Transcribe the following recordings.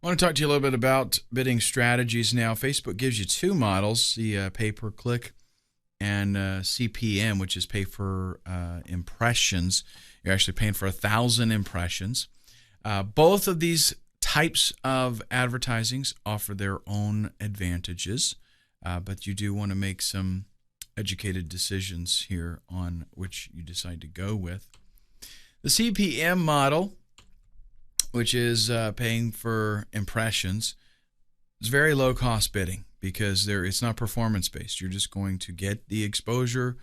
I want to talk to you a little bit about bidding strategies now. Facebook gives you two models, the pay-per-click and CPM, which is pay for impressions. You're actually paying for 1,000 impressions. Both of these types of advertisings offer their own advantages, but you do want to make some educated decisions here on which you decide to go with. The CPM model, which is paying for impressions, is very low-cost bidding because it's not performance-based. You're just going to get the exposure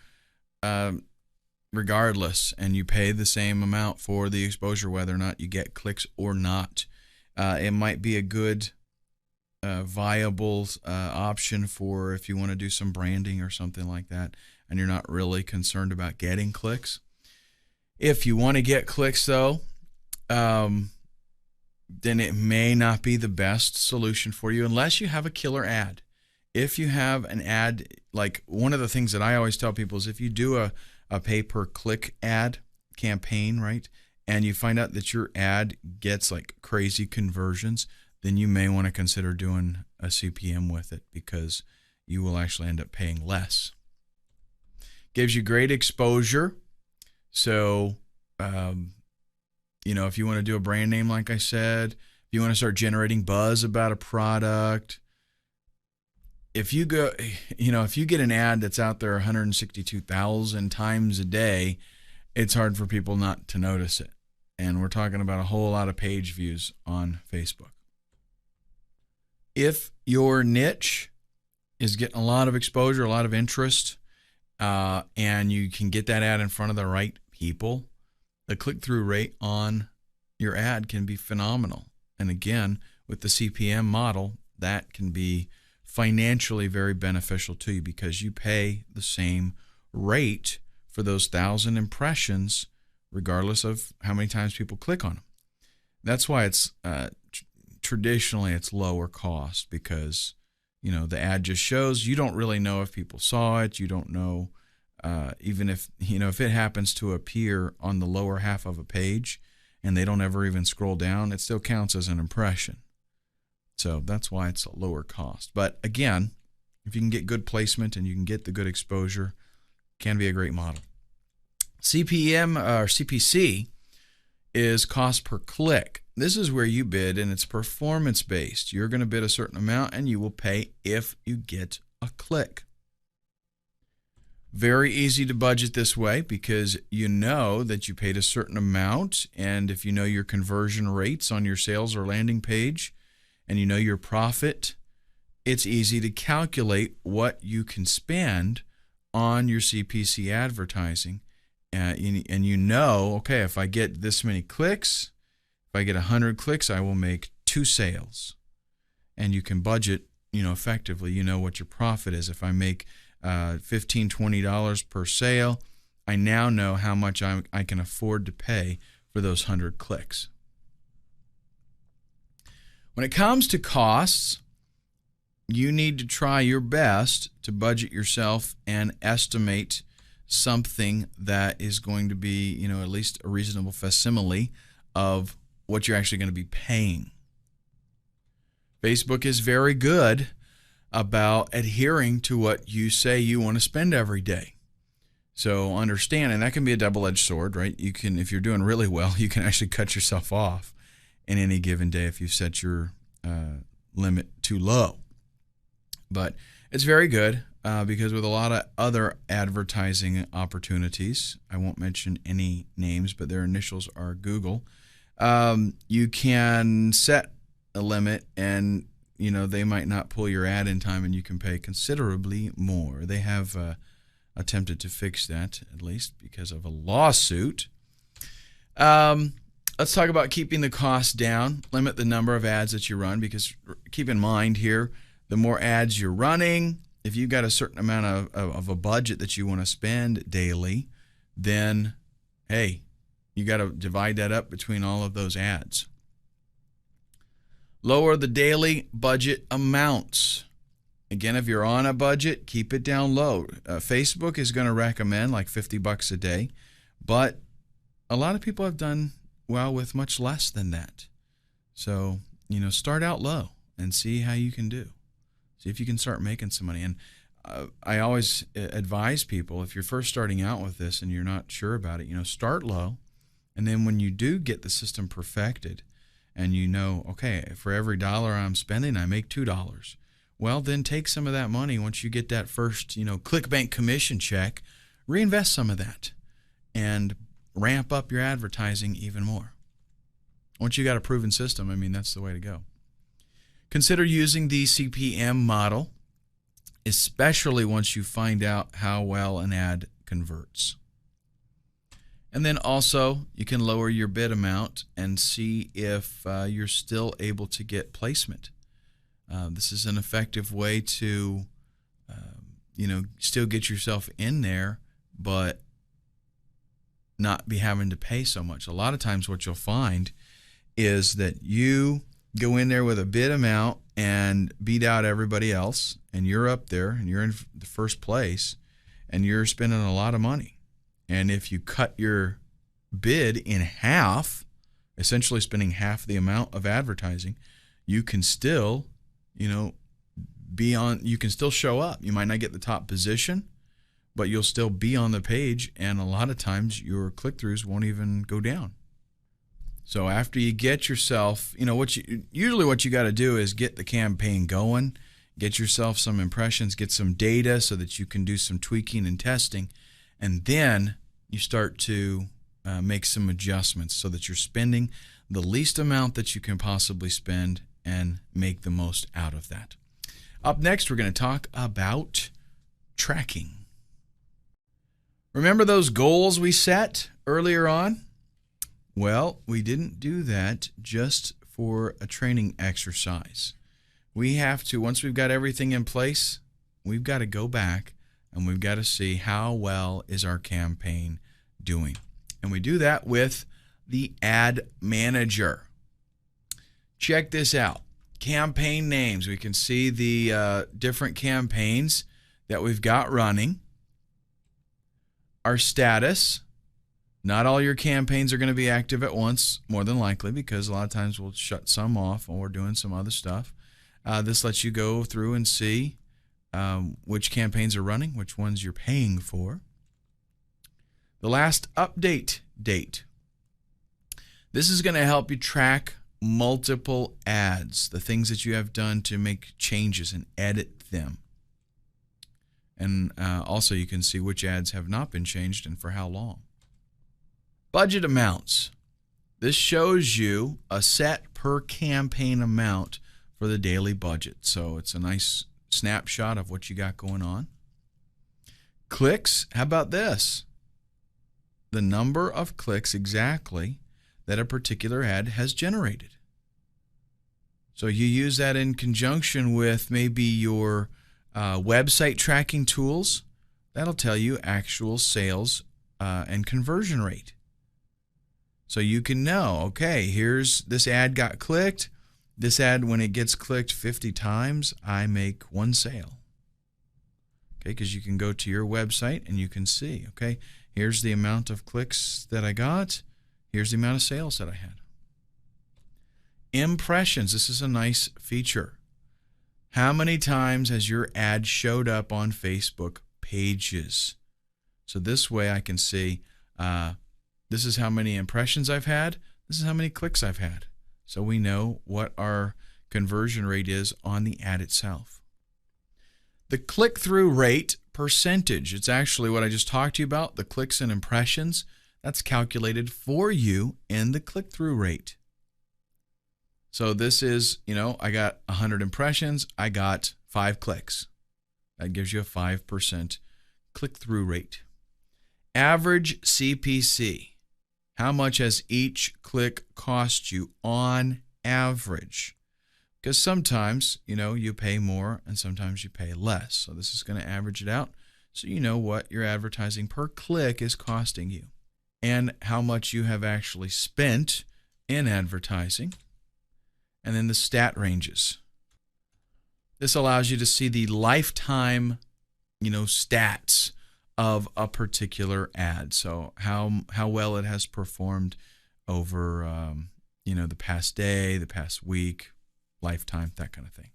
regardless, and you pay the same amount for the exposure whether or not you get clicks or not. It might be a good, viable option for if you want to do some branding or something like that, and you're not really concerned about getting clicks. If you want to get clicks, though, then it may not be the best solution for you unless you have a killer ad. If you have an ad, like one of the things that I always tell people is if you do a pay-per-click ad campaign, right, and you find out that your ad gets like crazy conversions, then you may want to consider doing a CPM with it because you will actually end up paying less. Gives you great exposure. So, if you want to do a brand name, like I said, if you want to start generating buzz about a product, if you get an ad that's out there 162,000 times a day, it's hard for people not to notice it. And we're talking about a whole lot of page views on Facebook. If your niche is getting a lot of exposure, a lot of interest, and you can get that ad in front of the right people, the click-through rate on your ad can be phenomenal. And again, with the CPM model, that can be financially very beneficial to you because you pay the same rate for those 1,000 impressions regardless of how many times people click on them. That's why it's traditionally it's lower cost because the ad just shows. You don't really know if people saw it. You don't know even if it happens to appear on the lower half of a page and they don't ever even scroll down, it still counts as an impression. So that's why it's a lower cost. But again, if you can get good placement and you can get the good exposure, it can be a great model. CPM or CPC is cost per click. This is where you bid and it's performance based. You're going to bid a certain amount and you will pay if you get a click. Very easy to budget this way because you know that you paid a certain amount, and if you know your conversion rates on your sales or landing page and you know your profit, it's easy to calculate what you can spend on your CPC advertising. And okay, if I get this many clicks, if I get 100 clicks, I will make 2 sales. And you can budget, effectively. You know what your profit is. If I make $15, $20 per sale, I now know how much I can afford to pay for those 100 clicks. When it comes to costs, you need to try your best to budget yourself and estimate something that is going to be, at least a reasonable facsimile of what you're actually going to be paying. Facebook is very good about adhering to what you say you want to spend every day. So understand, and that can be a double-edged sword, right? You can, if you're doing really well, you can actually cut yourself off in any given day if you set your limit too low. But it's very good because with a lot of other advertising opportunities, I won't mention any names, but their initials are Google, you can set a limit and they might not pull your ad in time and you can pay considerably more. They have attempted to fix that, at least because of a lawsuit. Let's talk about keeping the costs down. Limit the number of ads that you run because keep in mind here, the more ads you're running, if you've got a certain amount of a budget that you want to spend daily, then, hey, you got to divide that up between all of those ads. Lower the daily budget amounts. Again, if you're on a budget, keep it down low. Facebook is going to recommend like $50 a day, but a lot of people have done well with much less than that. So, start out low and see how you can do. See if you can start making some money. And I always advise people, if you're first starting out with this and you're not sure about it, start low. And then when you do get the system perfected and okay, for every dollar I'm spending, I make $2. Well, then take some of that money once you get that first, ClickBank commission check, reinvest some of that and ramp up your advertising even more. Once you got a proven system, that's the way to go. Consider using the CPM model, especially once you find out how well an ad converts. And then also, you can lower your bid amount and see if you're still able to get placement. This is an effective way to, still get yourself in there, but not be having to pay so much. A lot of times what you'll find is that you go in there with a bid amount and beat out everybody else, and you're up there and you're in the first place and you're spending a lot of money. And if you cut your bid in half, essentially spending half the amount of advertising, you can still, you can still show up. You might not get the top position, but you'll still be on the page, and a lot of times your click-throughs won't even go down. So after you get yourself, what you got to do is get the campaign going, get yourself some impressions, get some data so that you can do some tweaking and testing, and then you start to make some adjustments so that you're spending the least amount that you can possibly spend and make the most out of that. Up next, we're going to talk about tracking. Remember those goals we set earlier on? Well, we didn't do that just for a training exercise. We have to, once we've got everything in place, we've got to go back and we've got to see how well is our campaign doing. And we do that with the Ad Manager. Check this out. Campaign names. We can see the different campaigns that we've got running. Our status. Not all your campaigns are going to be active at once, more than likely, because a lot of times we'll shut some off when we're doing some other stuff. This lets you go through and see which campaigns are running, which ones you're paying for. The last update date. This is going to help you track multiple ads, the things that you have done to make changes and edit them. And also you can see which ads have not been changed and for how long. Budget amounts. This shows you a set per campaign amount for the daily budget. So it's a nice snapshot of what you got going on. Clicks. How about this? The number of clicks exactly that a particular ad has generated. So you use that in conjunction with maybe your website tracking tools. That'll tell you actual sales and conversion rate. So you can know, okay, here's this ad got clicked. This ad, when it gets clicked 50 times, I make 1 sale. Okay, because you can go to your website and you can see, okay, here's the amount of clicks that I got. Here's the amount of sales that I had. Impressions. This is a nice feature. How many times has your ad showed up on Facebook pages? So this way I can see this is how many impressions I've had. This is how many clicks I've had. So we know what our conversion rate is on the ad itself. The click-through rate percentage. It's actually what I just talked to you about, the clicks and impressions. That's calculated for you in the click-through rate. So this is, I got 100 impressions. I got 5 clicks. That gives you a 5% click-through rate. Average CPC. How much has each click cost you on average? Because sometimes, you pay more and sometimes you pay less. So this is going to average it out so you know what your advertising per click is costing you and how much you have actually spent in advertising. And then the stat ranges. This allows you to see the lifetime, stats of a particular ad. So how well it has performed over, the past day, the past week, lifetime, that kind of thing.